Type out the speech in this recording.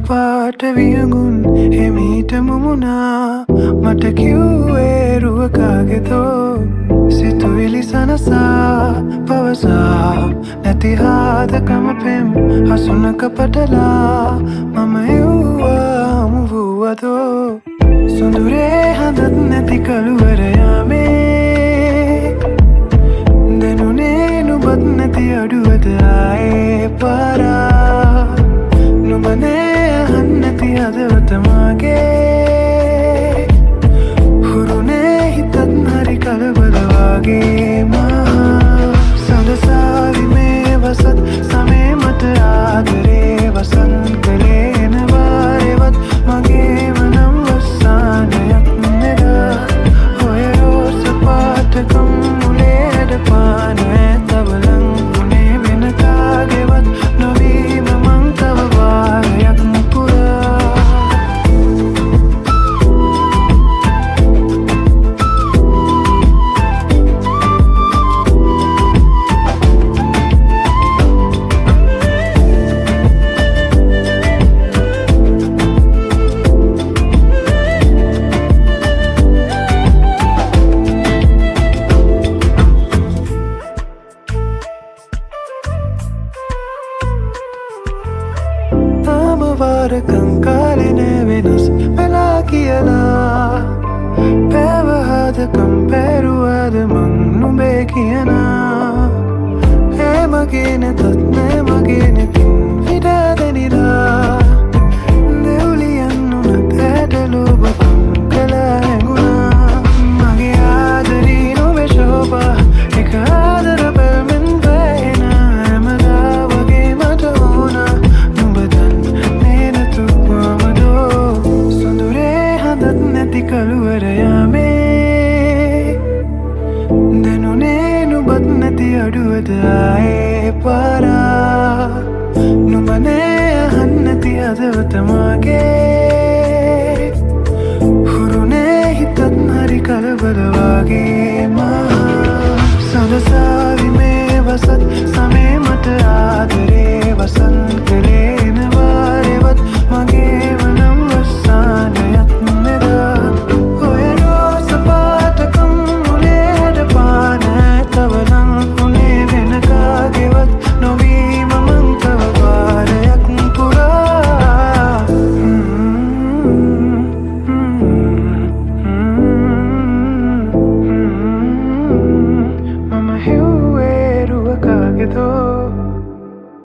පාට වියඟුන් එමීට මුමුණා මට කිව්වේ රුවකාගෙතෝ සිතුවිලි සනසා පවසා නැති හාදකම පෙම් හසුනක පටලා මම එව්වා හමු වූවතෝ සොඳුරේ හඳත් නැති කළුවරයාමේ දැනුනේ නුබත් නැති අඩුවද ආයේ පාරා නුබනේ අහන් නැති හදවත මාගේ හුරුනේ හිතත් හරි කලබල වගේ මහා සඳසාවි මේ වසත් සමේ මට ආදරේ වසන් කළේ එනවාරෙවත් මගේම නම් වස්සානයක් නෙදා ඔය රෝස පාටකම් මුලේ හැඩ පාන ඇතවලං උනේ වෙන කාගෙවත් නොවීම මං තව වාරයක් පුරා වාරකං කාලෙනේ වෙනස් වෙලා කියලා පැවහදකම් පැරුවද මං නුඹේ කියනා ඒ මගේ නැතත් නෑ මගේ නැතින් විඩාදැනිලා දෙව්ලියන් උනත් ඇට ලෝබකම් කලා හැඟුණා මගේ ආදරී නොවේ ශෝභා එක ආදර පැල්මෙන් වැහෙන හැමදා වගේ මට ඕනා කළුවරයාමේ දැනුනේ නුබත් නැති අඩුවද ආයේ පාරා නුඹනේ අහන් නැති හදවත මාගේ හුරුනේ හිතත් හරි කලබල වගේ මහා සඳසාවි මේ වසත් සමේ මට ආදරේ වසන් කළේ එනවාරෙවත් මගේම නම් වස්සානයක් නෙදා Mama, you were a